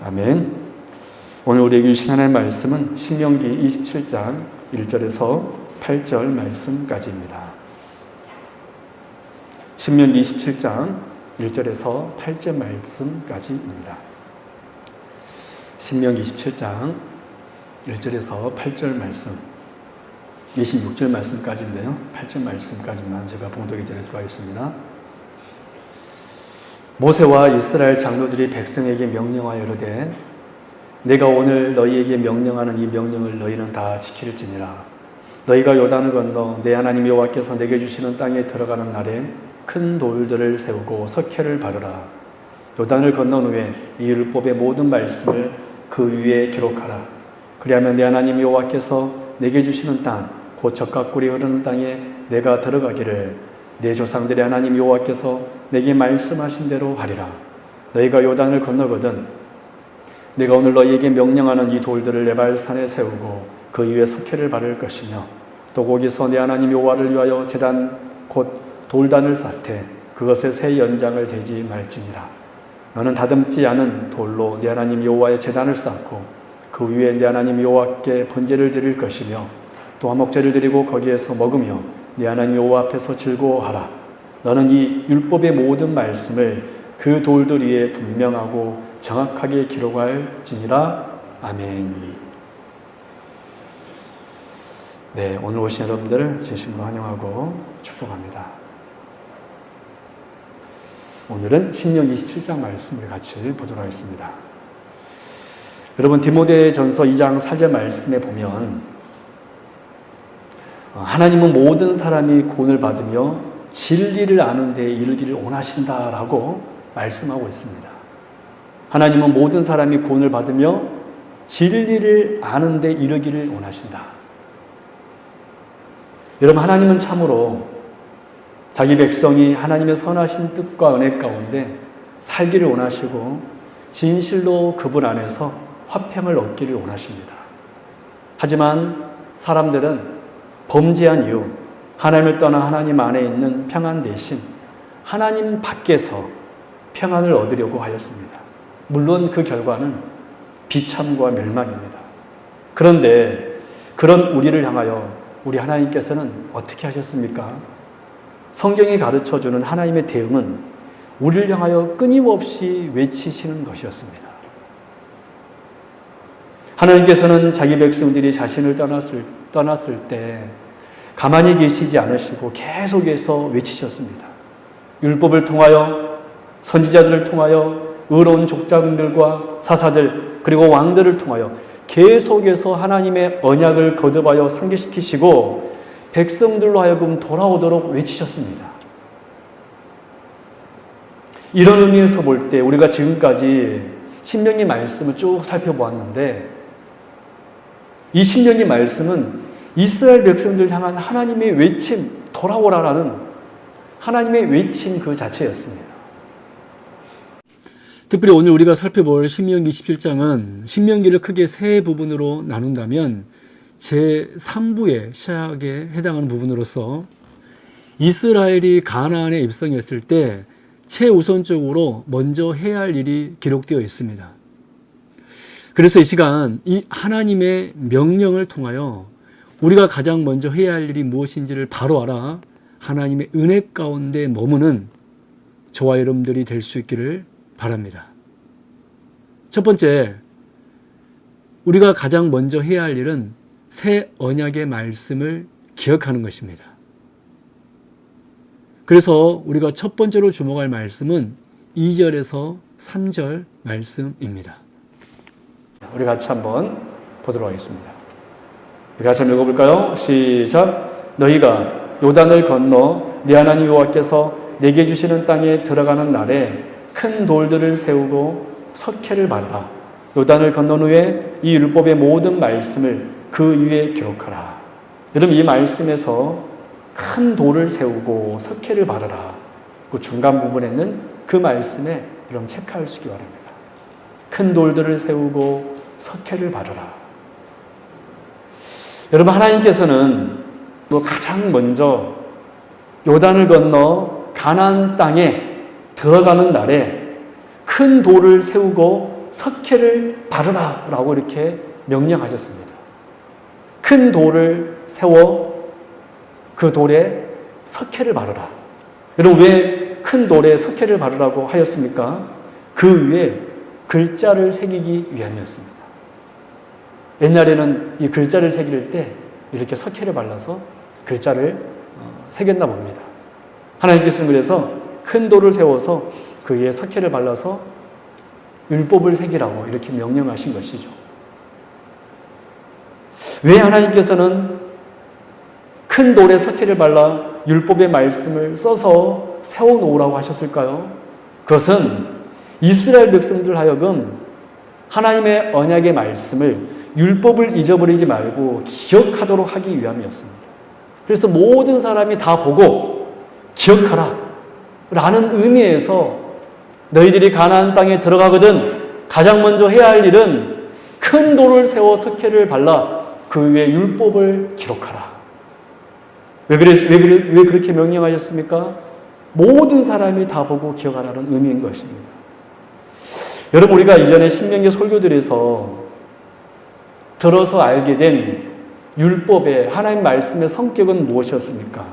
아멘. 오늘 우리에게 주신 하나님의 말씀은 신명기 27장 1절에서 8절 말씀까지입니다. 신명기 27장 1절에서 8절 말씀까지입니다. 신명기 27장 1절에서 8절 말씀, 26절 말씀까지인데요. 8절 말씀까지만 제가 봉독해 드리도록 하겠습니다. 모세와 이스라엘 장로들이 백성에게 명령하여 이르되 내가 오늘 너희에게 명령하는 이 명령을 너희는 다 지킬지니라. 너희가 요단을 건너 내 하나님 여호와께서 내게 주시는 땅에 들어가는 날에 큰 돌들을 세우고 석회를 바르라. 요단을 건넌 후에 이 율법의 모든 말씀을 그 위에 기록하라. 그리하면 내 하나님 여호와께서 내게 주시는 땅, 곧 젖과 꿀이 흐르는 땅에 내가 들어가기를 내 조상들의 하나님 여호와께서 내게 말씀하신 대로 하리라. 너희가 요단을 건너거든 내가 오늘 너희에게 명령하는 이 돌들을 네발산에 세우고 그 위에 석회를 바를 것이며 또 거기서 내 하나님 여호와를 위하여 제단 곧 돌단을 쌓되 그것에 새 연장을 대지 말지니라. 너는 다듬지 않은 돌로 내 하나님 여호와의 제단을 쌓고 그 위에 내 하나님 여호와께 번제를 드릴 것이며 또 화목제를 드리고 거기에서 먹으며 내 하나님 여호와 앞에서 즐거워하라. 너는 이 율법의 모든 말씀을 그 돌들 위에 분명하고 정확하게 기록할지니라. 아멘. 네, 오늘 오신 여러분들을 진심으로 환영하고 축복합니다. 오늘은 신명기 27장 말씀을 같이 보도록 하겠습니다. 여러분, 디모데전서 2장 4절 말씀에 보면 하나님은 모든 사람이 구원을 받으며 진리를 아는 데 이르기를 원하신다라고 말씀하고 있습니다. 하나님은 모든 사람이 구원을 받으며 진리를 아는 데 이르기를 원하신다. 여러분, 하나님은 참으로 자기 백성이 하나님의 선하신 뜻과 은혜 가운데 살기를 원하시고 진실로 그분 안에서 화평을 얻기를 원하십니다. 하지만 사람들은 범죄한 이후 하나님을 떠나 하나님 안에 있는 평안 대신 하나님 밖에서 평안을 얻으려고 하였습니다. 물론 그 결과는 비참과 멸망입니다. 그런데 그런 우리를 향하여 우리 하나님께서는 어떻게 하셨습니까? 성경이 가르쳐주는 하나님의 대응은 우리를 향하여 끊임없이 외치시는 것이었습니다. 하나님께서는 자기 백성들이 자신을 떠났을 때 가만히 계시지 않으시고 계속해서 외치셨습니다. 율법을 통하여 선지자들을 통하여 의로운 족장들과 사사들 그리고 왕들을 통하여 계속해서 하나님의 언약을 거듭하여 상기시키시고 백성들로 하여금 돌아오도록 외치셨습니다. 이런 의미에서 볼 때 우리가 지금까지 신명기 말씀을 쭉 살펴보았는데 이 신명기 말씀은 이스라엘 백성들 향한 하나님의 외침, 돌아오라라는 하나님의 외침 그 자체였습니다. 특별히 오늘 우리가 살펴볼 신명기 17장은 신명기를 크게 세 부분으로 나눈다면 제3부의 시작에 해당하는 부분으로서 이스라엘이 가나안에 입성했을 때 최우선적으로 먼저 해야 할 일이 기록되어 있습니다. 그래서 이 시간 이 하나님의 명령을 통하여 우리가 가장 먼저 해야 할 일이 무엇인지를 바로 알아 하나님의 은혜 가운데 머무는 저와 여러분들이 될 수 있기를 바랍니다. 첫 번째, 우리가 가장 먼저 해야 할 일은 새 언약의 말씀을 기억하는 것입니다. 그래서 우리가 첫 번째로 주목할 말씀은 2절에서 3절 말씀입니다. 우리 같이 한번 보도록 하겠습니다. 우리 같이 한번 읽어볼까요? 시작. 너희가 요단을 건너 네 하나님 여호와께서 내게 주시는 땅에 들어가는 날에 큰 돌들을 세우고 석회를 바르라. 요단을 건넌 후에 이 율법의 모든 말씀을 그 위에 기록하라. 여러분, 이 말씀에서 큰 돌을 세우고 석회를 바르라. 그 중간 부분에는 그 말씀에 여러분 체크하시기 바랍니다. 큰 돌들을 세우고 석회를 바르라. 여러분, 하나님께서는 가장 먼저 요단을 건너 가나안 땅에 들어가는 날에 큰 돌을 세우고 석회를 바르라 라고 이렇게 명령하셨습니다. 큰 돌을 세워 그 돌에 석회를 바르라. 여러분, 왜 큰 돌에 석회를 바르라고 하였습니까? 그 위에 글자를 새기기 위함이었습니다. 옛날에는 이 글자를 새길 때 이렇게 석회를 발라서 글자를 새겼나 봅니다. 하나님께서는 그래서 큰 돌을 세워서 그 위에 석회를 발라서 율법을 새기라고 이렇게 명령하신 것이죠. 왜 하나님께서는 큰 돌에 석회를 발라 율법의 말씀을 써서 세워놓으라고 하셨을까요? 그것은 이스라엘 백성들 하여금 하나님의 언약의 말씀을, 율법을 잊어버리지 말고 기억하도록 하기 위함이었습니다. 그래서 모든 사람이 다 보고 기억하라 라는 의미에서 너희들이 가나안 땅에 들어가거든 가장 먼저 해야 할 일은 큰 돌을 세워 석회를 발라 그 위에 율법을 기록하라. 왜 그렇게 명령하셨습니까? 모든 사람이 다 보고 기억하라는 의미인 것입니다. 여러분, 우리가 이전에 신명기 설교들에서 들어서 알게 된 율법의 하나님 말씀의 성격은 무엇이었습니까?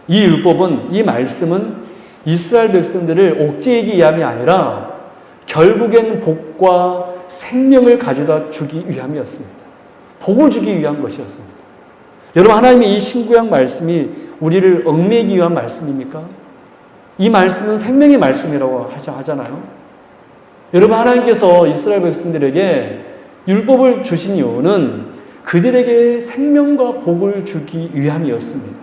이 율법은, 이 말씀은 이스라엘 백성들을 옥죄이기 위함이 아니라 결국엔 복과 생명을 가져다 주기 위함이었습니다. 복을 주기 위한 것이었습니다. 여러분, 하나님의 이 신구약 말씀이 우리를 얽매이기 위한 말씀입니까? 이 말씀은 생명의 말씀이라고 하잖아요. 여러분, 하나님께서 이스라엘 백성들에게 율법을 주신 이유는 그들에게 생명과 복을 주기 위함이었습니다.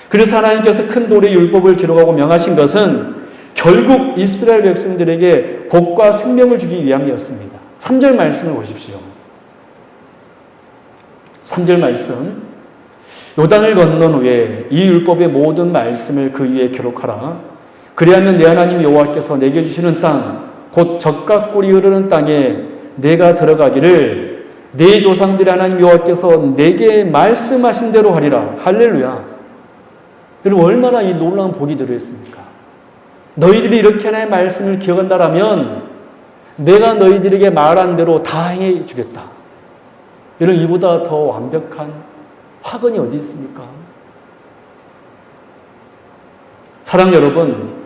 그래서 하나님께서 큰 돌에 율법을 기록하고 명하신 것은 결국 이스라엘 백성들에게 복과 생명을 주기 위함이었습니다. 3절 말씀을 보십시오. 3절 말씀. 요단을 건넌 후에 이 율법의 모든 말씀을 그 위에 기록하라. 그리하면 내 하나님 여호와께서 내게 주시는 땅, 곧 젖과 꿀이 흐르는 땅에 내가 들어가기를 내 조상들의 하나님 여호와께서 내게 말씀하신 대로 하리라. 할렐루야. 여러분, 얼마나 이 놀라운 복이 들어있습니까? 너희들이 이렇게 하나님의 말씀을 기억한다라면 내가 너희들에게 말한 대로 다 행해 주겠다. 여러분, 이보다 더 완벽한 확언이 어디 있습니까? 사랑 여러분,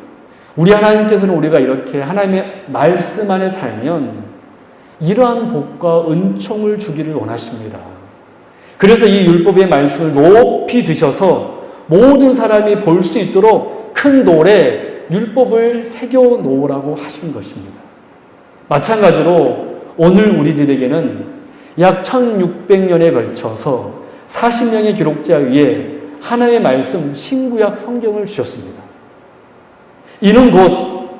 우리 하나님께서는 우리가 이렇게 하나님의 말씀 안에 살면 이러한 복과 은총을 주기를 원하십니다. 그래서 이 율법의 말씀을 높이 드셔서 모든 사람이 볼 수 있도록 큰 돌에 율법을 새겨 놓으라고 하신 것입니다. 마찬가지로 오늘 우리들에게는 약 1600년에 걸쳐서 40명의 기록자 위에 하나의 말씀, 신구약 성경을 주셨습니다. 이는 곧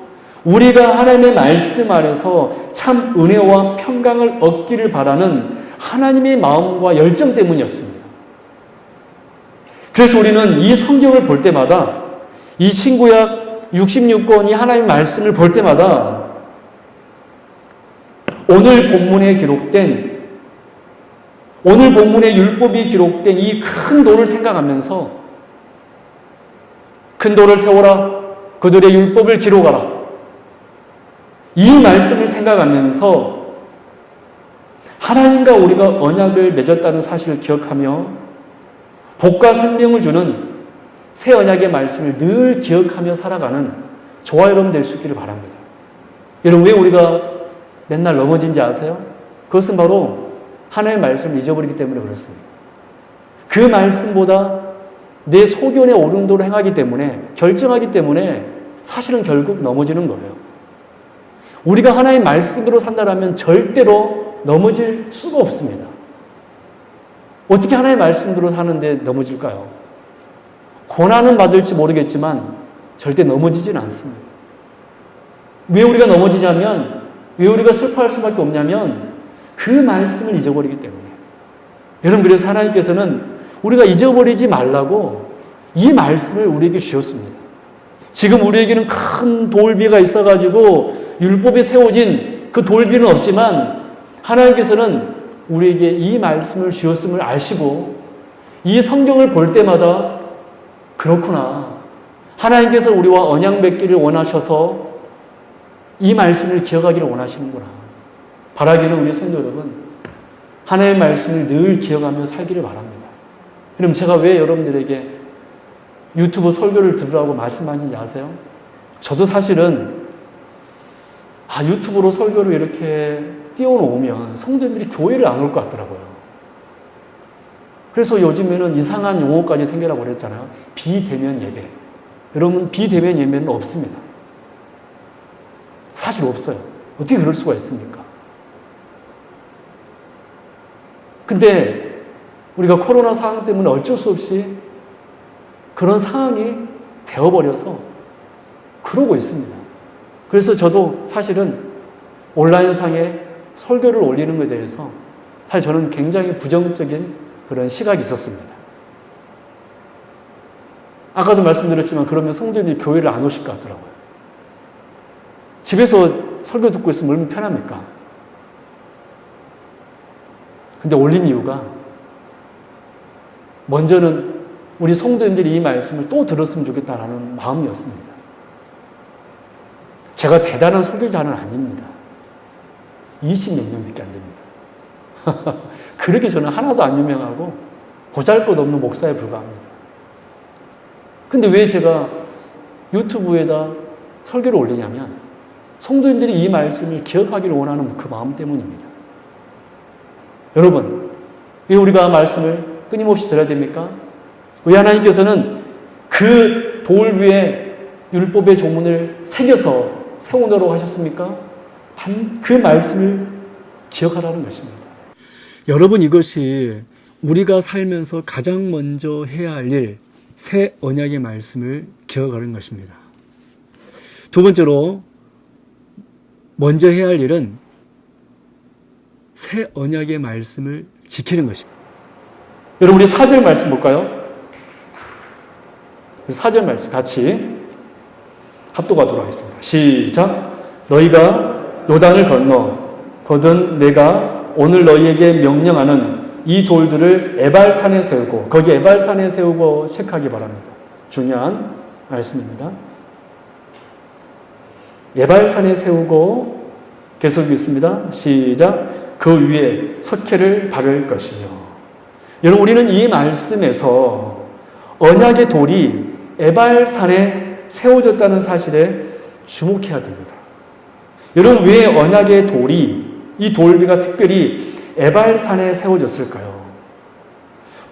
우리가 하나님의 말씀 안에서 참 은혜와 평강을 얻기를 바라는 하나님의 마음과 열정 때문이었습니다. 그래서 우리는 이 성경을 볼 때마다, 이 신구약 66권이 하나님의 말씀을 볼 때마다 오늘 본문에 율법이 기록된 이 큰 돌을 생각하면서 큰 돌을 세워라. 그들의 율법을 기록하라. 이 말씀을 생각하면서 하나님과 우리가 언약을 맺었다는 사실을 기억하며 복과 생명을 주는 새 언약의 말씀을 늘 기억하며 살아가는 저와 여러분 될 수 있기를 바랍니다. 여러분, 왜 우리가 맨날 넘어진지 아세요? 그것은 바로 하나님의 말씀을 잊어버리기 때문에 그렇습니다. 그 말씀보다 내 소견의 오른도를 행하기 때문에, 결정하기 때문에 사실은 결국 넘어지는 거예요. 우리가 하나님의 말씀으로 산다면 절대로 넘어질 수가 없습니다. 어떻게 하나님의 말씀으로 사는데 넘어질까요? 고난은 받을지 모르겠지만 절대 넘어지지는 않습니다. 왜 우리가 넘어지냐면, 왜 우리가 슬퍼할 수밖에 없냐면 그 말씀을 잊어버리기 때문에. 여러분, 그래서 하나님께서는 우리가 잊어버리지 말라고 이 말씀을 우리에게 주셨습니다. 지금 우리에게는 큰 돌비가 있어가지고 율법에 세워진 그 돌비는 없지만 하나님께서는 우리에게 이 말씀을 주셨음을 아시고 이 성경을 볼 때마다 그렇구나. 하나님께서 우리와 언약 맺기를 원하셔서 이 말씀을 기억하기를 원하시는구나. 바라기는 우리 성도 여러분, 하나님의 말씀을 늘 기억하며 살기를 바랍니다. 그럼 제가 왜 여러분들에게 유튜브 설교를 들으라고 말씀하시는지 아세요? 저도 사실은 유튜브로 설교를 이렇게 띄워놓으면 성도님들이 교회를 안 올 것 같더라고요. 그래서 요즘에는 이상한 용어까지 생겨나고 그랬잖아요. 비대면 예배. 여러분, 비대면 예배는 없습니다. 사실 없어요. 어떻게 그럴 수가 있습니까? 근데 우리가 코로나 상황 때문에 어쩔 수 없이 그런 상황이 되어버려서 그러고 있습니다. 그래서 저도 사실은 온라인상에 설교를 올리는 것에 대해서 사실 저는 굉장히 부정적인 그런 시각이 있었습니다. 아까도 말씀드렸지만 그러면 성도님이 교회를 안 오실 것 같더라고요. 집에서 설교 듣고 있으면 얼마나 편합니까? 근데 올린 이유가 먼저는 우리 성도님들이 이 말씀을 또 들었으면 좋겠다라는 마음이었습니다. 제가 대단한 설교자는 아닙니다. 20몇 명밖에 안 됩니다. 그렇게 저는 하나도 안 유명하고 보잘것없는 목사에 불과합니다. 근데 왜 제가 유튜브에다 설교를 올리냐면 성도님들이 이 말씀을 기억하기를 원하는 그 마음 때문입니다. 여러분, 왜 우리가 말씀을 끊임없이 들어야 됩니까? 왜 하나님께서는 그 돌 위에 율법의 조문을 새겨서 세우도록 하셨습니까? 그 말씀을 기억하라는 것입니다. 여러분, 이것이 우리가 살면서 가장 먼저 해야 할 일, 새 언약의 말씀을 기억하는 것입니다. 두 번째로 먼저 해야 할 일은 새 언약의 말씀을 지키는 것입니다. 여러분, 우리 4절 말씀 볼까요? 4절 말씀 같이 합독하도록 하겠습니다. 시작. 너희가 요단을 거둔 내가 오늘 너희에게 명령하는 이 돌들을 에발산에 세우고, 거기 에발산에 세우고 체크하기 바랍니다. 중요한 말씀입니다. 에발산에 세우고, 계속 읽습니다. 시작. 그 위에 석회를 바를 것이며. 여러분, 우리는 이 말씀에서 언약의 돌이 에발산에 세워졌다는 사실에 주목해야 됩니다. 여러분, 왜 언약의 돌이, 이 돌비가 특별히 에발산에 세워졌을까요?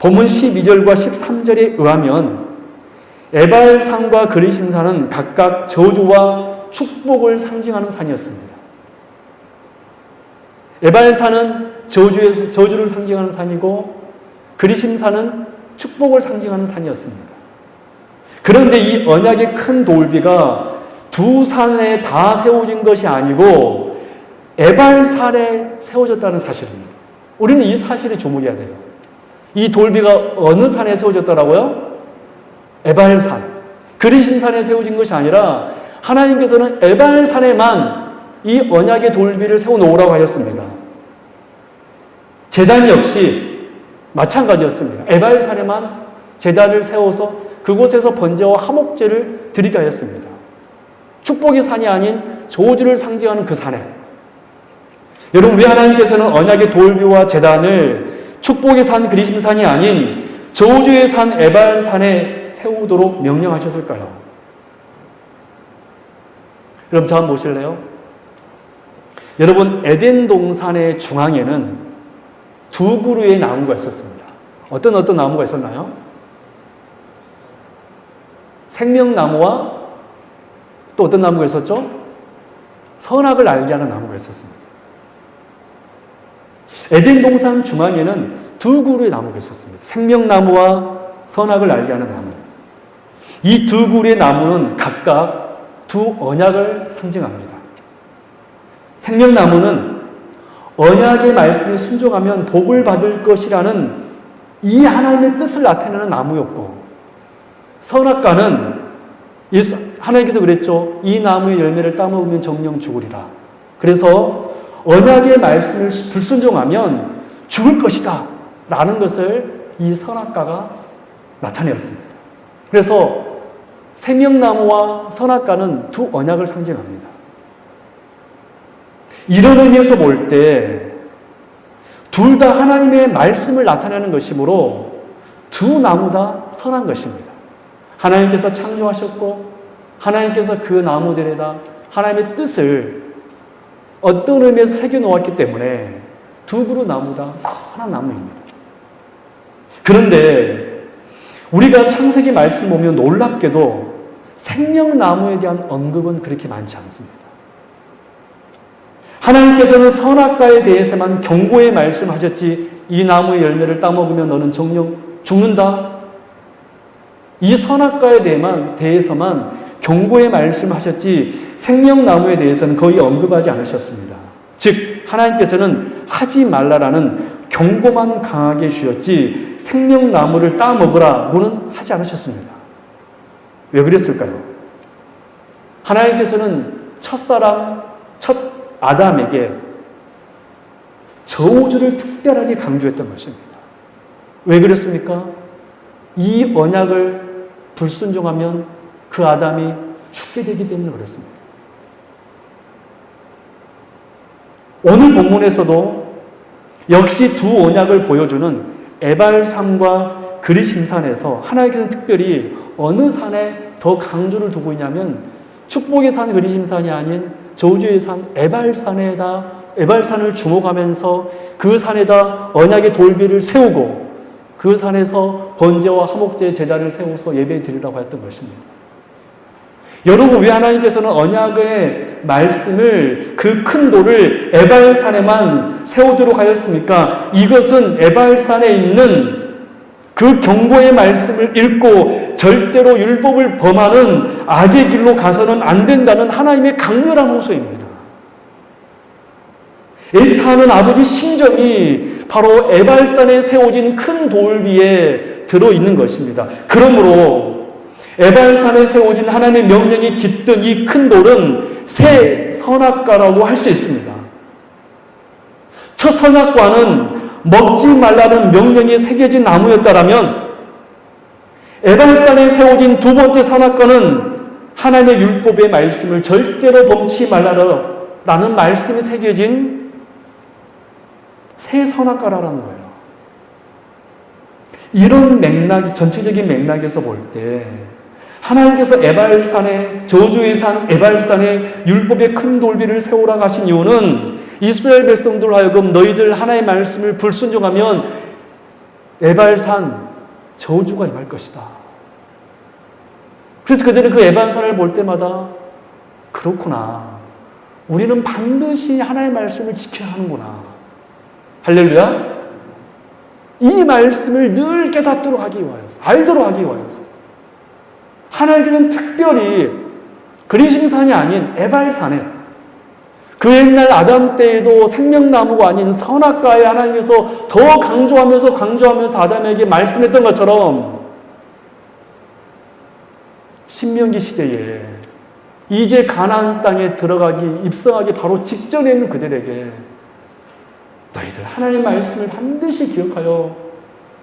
본문 12절과 13절에 의하면 에발산과 그리심산은 각각 저주와 축복을 상징하는 산이었습니다. 에발산은 저주를 상징하는 산이고 그리심산은 축복을 상징하는 산이었습니다. 그런데 이 언약의 큰 돌비가 두 산에 다 세워진 것이 아니고 에발산에 세워졌다는 사실입니다. 우리는 이 사실에 주목해야 돼요. 이 돌비가 어느 산에 세워졌더라고요? 에발산. 그리심산에 세워진 것이 아니라 하나님께서는 에발산에만 이 언약의 돌비를 세워놓으라고 하셨습니다. 제단 역시 마찬가지였습니다. 에발산에만 제단을 세워서 그곳에서 번제와 화목제를 드리게 하였습니다. 축복의 산이 아닌 저주를 상징하는 그 산에. 여러분, 왜 하나님께서는 언약의 돌비와 제단을 축복의 산 그리심산이 아닌 저주의 산 에발산에 세우도록 명령하셨을까요? 여러분, 저 한번 보실래요? 여러분, 에덴 동산의 중앙에는 두 그루의 나무가 있었습니다. 어떤 나무가 있었나요? 생명나무와 또 어떤 나무가 있었죠? 선악을 알게 하는 나무가 있었습니다. 에덴 동산 중앙에는 두 그루의 나무가 있었습니다. 생명나무와 선악을 알게 하는 나무. 이 두 그루의 나무는 각각 두 언약을 상징합니다. 생명나무는 언약의 말씀에 순종하면 복을 받을 것이라는 이 하나님의 뜻을 나타내는 나무였고, 선악과는 하나님께서 그랬죠. 이 나무의 열매를 따먹으면 정령 죽으리라. 그래서 언약의 말씀을 불순종하면 죽을 것이다 라는 것을 이 선악과가 나타내었습니다. 그래서 생명나무와 선악과는 두 언약을 상징합니다. 이런 의미에서 볼 때 둘 다 하나님의 말씀을 나타내는 것이므로 두 나무 다 선한 것입니다. 하나님께서 창조하셨고 하나님께서 그 나무들에다 하나님의 뜻을 어떤 의미에서 새겨놓았기 때문에 두 그루 나무 다 선한 나무입니다. 그런데 우리가 창세기 말씀 보면 놀랍게도 생명나무에 대한 언급은 그렇게 많지 않습니다. 하나님께서는 선악과에 대해서만 경고의 말씀하셨지 이 나무의 열매를 따먹으면 너는 정녕 죽는다. 이 선악과에 대해서만 경고의 말씀하셨지 생명나무에 대해서는 거의 언급하지 않으셨습니다. 즉 하나님께서는 하지 말라라는 경고만 강하게 주셨지 생명나무를 따먹으라고는 하지 않으셨습니다. 왜 그랬을까요? 하나님께서는 첫 아담에게 저주를 특별하게 강조했던 것입니다. 왜 그랬습니까? 이 언약을 불순종하면 그 아담이 죽게 되기 때문에 그렇습니다. 오늘 본문에서도 역시 두 언약을 보여주는 에발산과 그리심산에서 하나님께서는 특별히 어느 산에 더 강조를 두고 있냐면 축복의 산 그리심산이 아닌 저주의 산 에발산을 주목하면서 그 산에다 언약의 돌비를 세우고 그 산에서 번제와 화목제 제단을 세워서 예배 드리라고 했던 것입니다. 여러분, 왜 하나님께서는 언약의 말씀을 그 큰 돌을 에발산에만 세우도록 하였습니까? 이것은 에발산에 있는 그 경고의 말씀을 읽고 절대로 율법을 범하는 악의 길로 가서는 안 된다는 하나님의 강렬한 호소입니다. 엘타하는 아버지 심정이 바로 에발산에 세워진 큰 돌 위에 들어있는 것입니다. 그러므로 에발산에 세워진 하나님의 명령이 깃든 이 큰 돌은 새 선악과라고 할 수 있습니다. 첫 선악과는 먹지 말라는 명령이 새겨진 나무였다라면 에발산에 세워진 두 번째 선악과는 하나님의 율법의 말씀을 절대로 범치 말라라는 말씀이 새겨진 새 선악과라는 거예요. 이런 맥락, 전체적인 맥락에서 볼 때 하나님께서 에발산에, 저주의 산 에발산에 율법의 큰 돌비를 세우라고 하신 이유는 이스라엘 백성들 하여금 너희들 하나님의 말씀을 불순종하면 에발산 저주가 임할 것이다. 그래서 그들은 그 에발산을 볼 때마다 그렇구나. 우리는 반드시 하나님의 말씀을 지켜야 하는구나. 할렐루야. 이 말씀을 늘 깨닫도록 하기 위하여서, 알도록 하기 위하여서 하나님께서는 특별히 그리심산이 아닌 에발산에 그 옛날 아담 때에도 생명나무가 아닌 선악과에 하나님께서 더 강조하면서 아담에게 말씀했던 것처럼 신명기 시대에 이제 가나안 땅에 들어가기 입성하기 바로 직전에 있는 그들에게 너희들 하나님의 말씀을 반드시 기억하여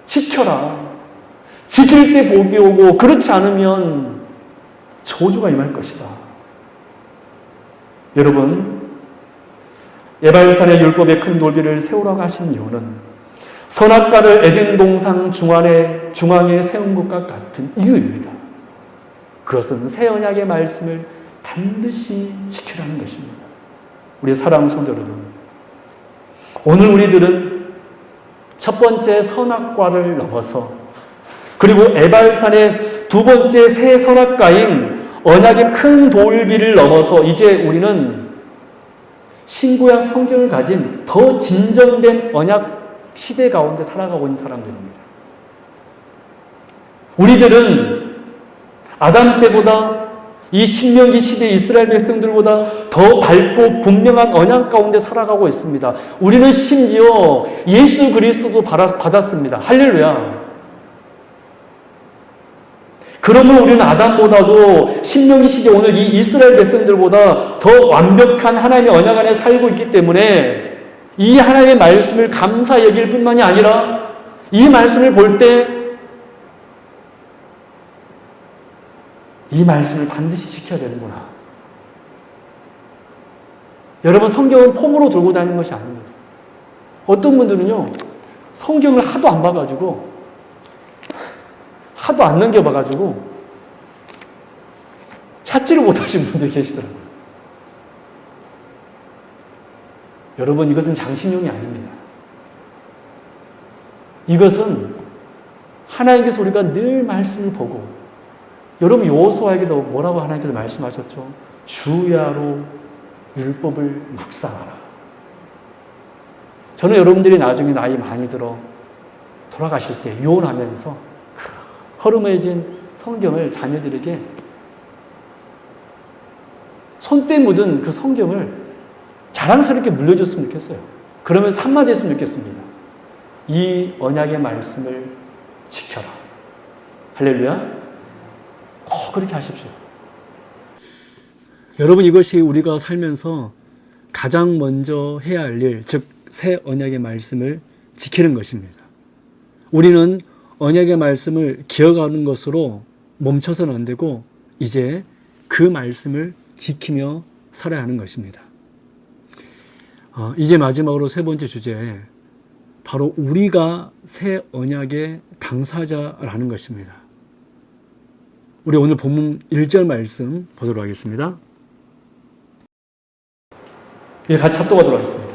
지켜라. 지킬 때 복이 오고 그렇지 않으면 저주가 임할 것이다. 여러분, 에발산의 율법의 큰 돌비를 세우라고 하신 이유는 선악과를 에덴 동산 중앙에 세운 것과 같은 이유입니다. 그것은 새 언약의 말씀을 반드시 지키라는 것입니다. 우리 사랑하는 성도 여러분, 오늘 우리들은 첫 번째 선악과를 넘어서 그리고 에발산의 두 번째 새 선악과인 언약의 큰 돌비를 넘어서 이제 우리는 신구약 성경을 가진 더 진전된 언약 시대 가운데 살아가고 있는 사람들입니다. 우리들은 아담 때보다 이 신명기 시대 이스라엘 백성들보다 더 밝고 분명한 언약 가운데 살아가고 있습니다. 우리는 심지어 예수 그리스도도 받았습니다. 할렐루야. 그러면 우리는 아담보다도 신명기 시대 오늘 이 이스라엘 백성들보다 더 완벽한 하나님의 언약 안에 살고 있기 때문에 이 하나님의 말씀을 감사 여길 뿐만이 아니라 이 말씀을 볼 때 이 말씀을 반드시 지켜야 되는구나. 여러분, 성경은 폼으로 들고 다니는 것이 아닙니다. 어떤 분들은요, 성경을 하도 안 봐가지고, 하도 안 넘겨봐가지고, 찾지를 못하신 분들이 계시더라고요. 여러분, 이것은 장신용이 아닙니다. 이것은 하나님께서 우리가 늘 말씀을 보고, 여러분 여호수아에게도 뭐라고 하나님께서 말씀하셨죠? 주야로 율법을 묵상하라. 저는 여러분들이 나중에 나이 많이 들어 돌아가실 때 유언하면서 허름해진 성경을 자녀들에게 손때 묻은 그 성경을 자랑스럽게 물려줬으면 좋겠어요. 그러면서 한마디 했으면 좋겠습니다. 이 언약의 말씀을 지켜라. 할렐루야. 꼭 그렇게 하십시오. 여러분, 이것이 우리가 살면서 가장 먼저 해야 할 일, 즉 새 언약의 말씀을 지키는 것입니다. 우리는 언약의 말씀을 기억하는 것으로 멈춰서는 안 되고 이제 그 말씀을 지키며 살아야 하는 것입니다. 이제 마지막으로 세 번째 주제, 바로 우리가 새 언약의 당사자라는 것입니다. 우리 오늘 본문 1절 말씀 보도록 하겠습니다. 같이 합독하도록 하겠습니다.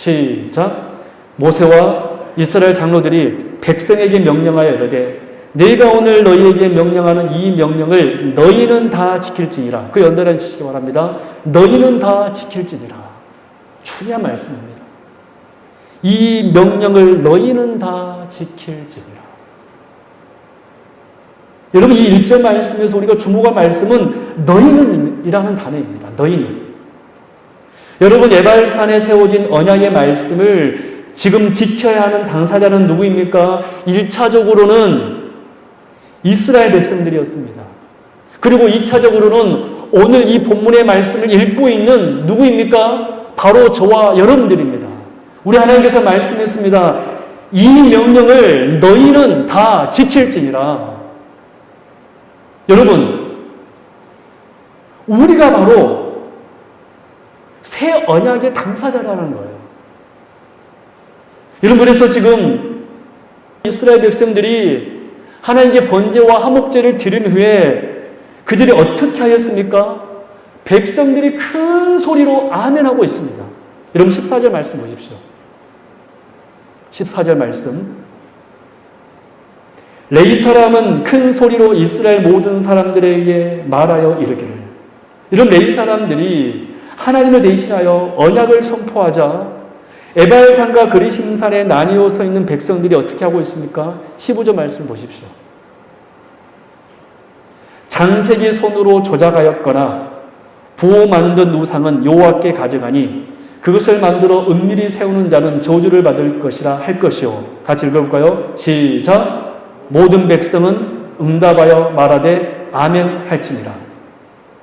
시작. 모세와 이스라엘 장로들이 백성에게 명령하여 이르되 내가 오늘 너희에게 명령하는 이 명령을 너희는 다 지킬지니라. 그 연달아 주시기 바랍니다. 너희는 다 지킬지니라. 중요한 말씀입니다. 이 명령을 너희는 다 지킬지니라. 여러분, 이 1절 말씀에서 우리가 주목할 말씀은 너희는 이라는 단어입니다. 너희는. 여러분, 에발산에 세워진 언약의 말씀을 지금 지켜야 하는 당사자는 누구입니까? 1차적으로는 이스라엘 백성들이었습니다. 그리고 2차적으로는 오늘 이 본문의 말씀을 읽고 있는 누구입니까? 바로 저와 여러분들입니다. 우리 하나님께서 말씀했습니다. 이 명령을 너희는 다 지킬지니라. 여러분, 우리가 바로 새 언약의 당사자라는 거예요. 여러분, 그래서 지금 이스라엘 백성들이 하나님께 번제와 화목제를 드린 후에 그들이 어떻게 하였습니까? 백성들이 큰 소리로 아멘하고 있습니다. 여러분, 14절 말씀 보십시오. 14절 말씀. 레위 사람은 큰 소리로 이스라엘 모든 사람들에게 말하여 이르기를. 이런 레위 사람들이 하나님을 대신하여 언약을 선포하자 에발산과 그리심산에 나뉘어 서 있는 백성들이 어떻게 하고 있습니까? 15절 말씀 보십시오. 장색이 손으로 조작하였거나 부어 만든 우상은 여호와께 가져가니 그것을 만들어 은밀히 세우는 자는 저주를 받을 것이라 할 것이요. 같이 읽어볼까요? 시작. 모든 백성은 응답하여 말하되 아멘 할지니라.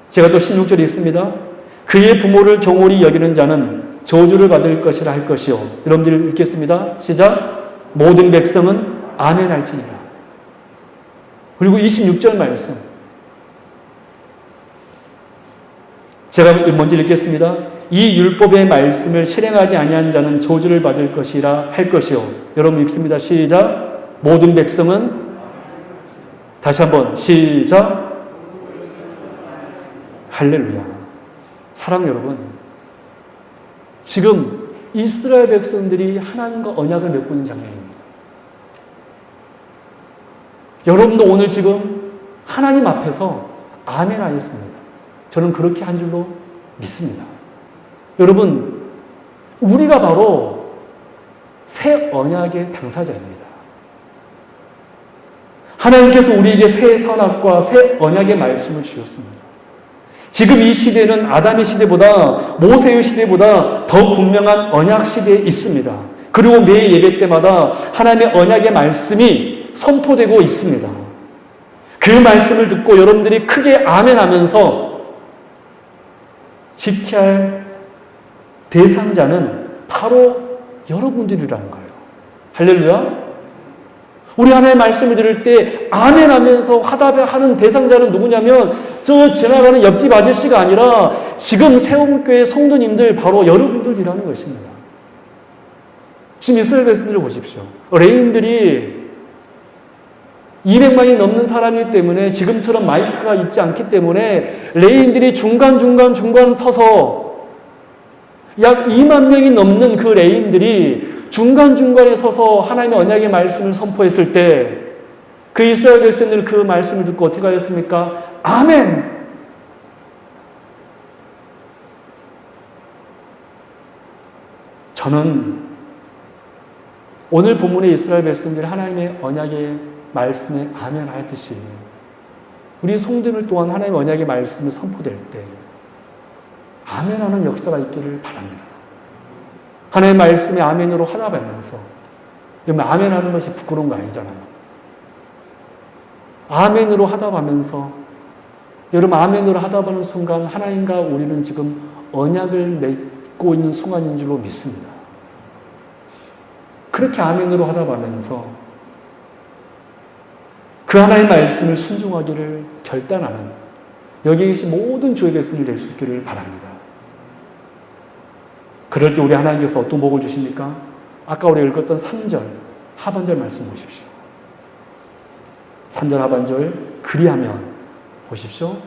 제가 또 16절에 있습니다. 그의 부모를 경홀히 여기는 자는 저주를 받을 것이라 할 것이요. 여러분들 읽겠습니다. 시작. 모든 백성은 아멘 할지니라. 그리고 26절 말씀. 제가 먼저 읽겠습니다. 이 율법의 말씀을 실행하지 아니한 자는 저주를 받을 것이라 할 것이요. 여러분 읽습니다. 시작. 모든 백성은 다시 한번 시작. 할렐루야. 사랑 여러분, 지금 이스라엘 백성들이 하나님과 언약을 맺고 있는 장면입니다. 여러분도 오늘 지금 하나님 앞에서 아멘 하셨습니다. 저는 그렇게 한 줄로 믿습니다. 여러분, 우리가 바로 새 언약의 당사자입니다. 하나님께서 우리에게 새 선악과 새 언약의 말씀을 주셨습니다. 지금 이 시대는 아담의 시대보다, 모세의 시대보다 더 분명한 언약 시대에 있습니다. 그리고 매 예배 때마다 하나님의 언약의 말씀이 선포되고 있습니다. 그 말씀을 듣고 여러분들이 크게 아멘하면서 지켜야 할 대상자는 바로 여러분들이라는 거예요. 할렐루야. 우리 하나님의 말씀을 들을 때 아멘하면서 화답하는 대상자는 누구냐면 저 지나가는 옆집 아저씨가 아니라 지금 세움교회 성도님들 바로 여러분들이라는 것입니다. 지금 이스라엘 백성들을 보십시오. 레인들이 200만이 넘는 사람이기 때문에 지금처럼 마이크가 있지 않기 때문에 레인들이 중간 서서 약 2만 명이 넘는 그 레인들이 중간에 서서 하나님의 언약의 말씀을 선포했을 때 그 이스라엘 백성들은 그 말씀을 듣고 어떻게 하였습니까? 아멘! 저는 오늘 본문의 이스라엘 백성들이 하나님의 언약의 말씀에 아멘 하였듯이 우리 성도들 또한 하나님의 언약의 말씀을 선포될 때 아멘하는 역사가 있기를 바랍니다. 하나님의 말씀에 아멘으로 하답하면서 여러분 아멘하는 것이 부끄러운 거 아니잖아요. 아멘으로 하답하면서 여러분 아멘으로 하답하는 순간 하나님과 우리는 지금 언약을 맺고 있는 순간인 줄로 믿습니다. 그렇게 아멘으로 하답하면서 그 하나님의 말씀을 순종하기를 결단하는 여기 계신 모든 주의 백성이 될 수 있기를 바랍니다. 그럴 때 우리 하나님께서 어떤 복을 주십니까? 아까 우리 읽었던 3절 하반절 말씀 보십시오. 3절 하반절 그리하면 보십시오.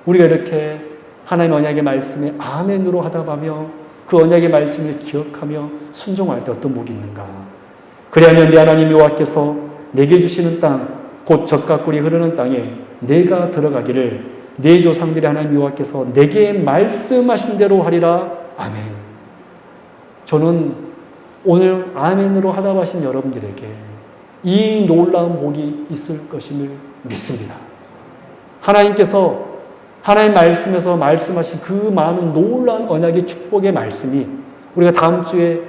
우리가 이렇게 하나님의 언약의 말씀에 아멘으로 하답하며 그 언약의 말씀을 기억하며 순종할 때 어떤 복이 있는가? 그리하면 내 하나님 여호와께서 내게 주시는 땅 곧 젖과 꿀이 흐르는 땅에 내가 들어가기를 내 조상들의 하나님 여호와께서 내게 말씀하신 대로 하리라. 아멘. 저는 오늘 아멘으로 하답하신 여러분들에게 이 놀라운 복이 있을 것임을 믿습니다. 하나님께서 하나님 말씀에서 말씀하신 그 많은 놀라운 언약의 축복의 말씀이 우리가 다음 주에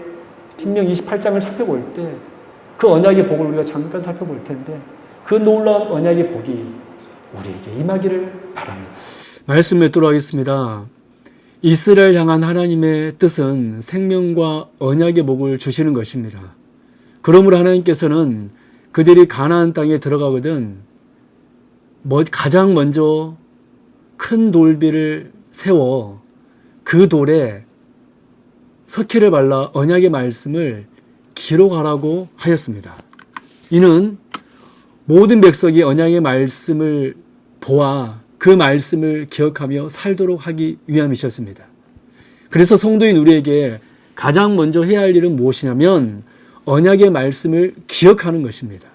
신명 28장을 살펴볼 때 그 언약의 복을 우리가 잠깐 살펴볼 텐데 그 놀라운 언약의 복이 우리에게 임하기를 바랍니다. 말씀 맺도록 하겠습니다. 이스라엘 향한 하나님의 뜻은 생명과 언약의 복을 주시는 것입니다. 그러므로 하나님께서는 그들이 가나안 땅에 들어가거든 가장 먼저 큰 돌비를 세워 그 돌에 석회를 발라 언약의 말씀을 기록하라고 하였습니다. 이는 모든 백성이 언약의 말씀을 보아 그 말씀을 기억하며 살도록 하기 위함이셨습니다. 그래서 성도인 우리에게 가장 먼저 해야 할 일은 무엇이냐면 언약의 말씀을 기억하는 것입니다.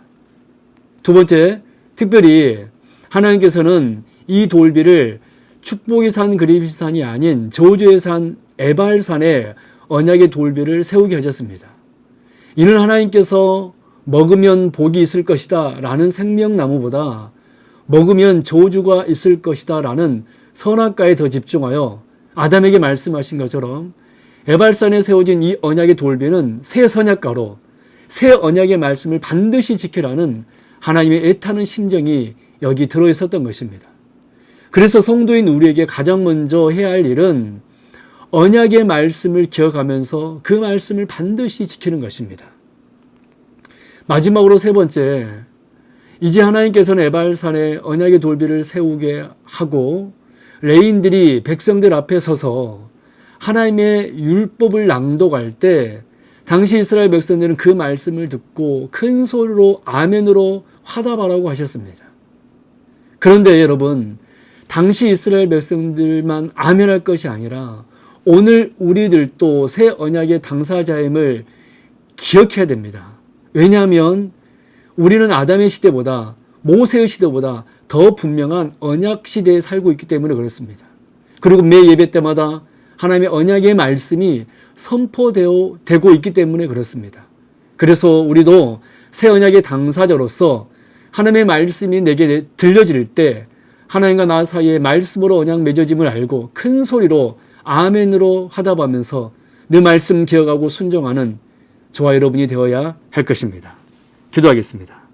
두 번째, 특별히 하나님께서는 이 돌비를 축복의 산 그리스의 산이 아닌 저주의 산 에발산에 언약의 돌비를 세우게 하셨습니다. 이는 하나님께서 먹으면 복이 있을 것이다 라는 생명나무보다 먹으면 저주가 있을 것이다 라는 선악과에 더 집중하여 아담에게 말씀하신 것처럼 에발산에 세워진 이 언약의 돌비는 새 선악과로 새 언약의 말씀을 반드시 지키라는 하나님의 애타는 심정이 여기 들어있었던 것입니다. 그래서 성도인 우리에게 가장 먼저 해야 할 일은 언약의 말씀을 기억하면서 그 말씀을 반드시 지키는 것입니다. 마지막으로 세 번째, 이제 하나님께서는 에발산에 언약의 돌비를 세우게 하고 레인들이 백성들 앞에 서서 하나님의 율법을 낭독할 때 당시 이스라엘 백성들은 그 말씀을 듣고 큰 소리로 아멘으로 화답하라고 하셨습니다. 그런데 여러분, 당시 이스라엘 백성들만 아멘할 것이 아니라 오늘 우리들도 새 언약의 당사자임을 기억해야 됩니다. 왜냐하면 우리는 아담의 시대보다 모세의 시대보다 더 분명한 언약 시대에 살고 있기 때문에 그렇습니다. 그리고 매 예배 때마다 하나님의 언약의 말씀이 선포되고 있기 때문에 그렇습니다. 그래서 우리도 새 언약의 당사자로서 하나님의 말씀이 내게 들려질 때 하나님과 나 사이에 말씀으로 언약 맺어짐을 알고 큰 소리로 아멘으로 화답하면서 늘 말씀 기억하고 순종하는 저와 여러분이 되어야 할 것입니다. 기도하겠습니다.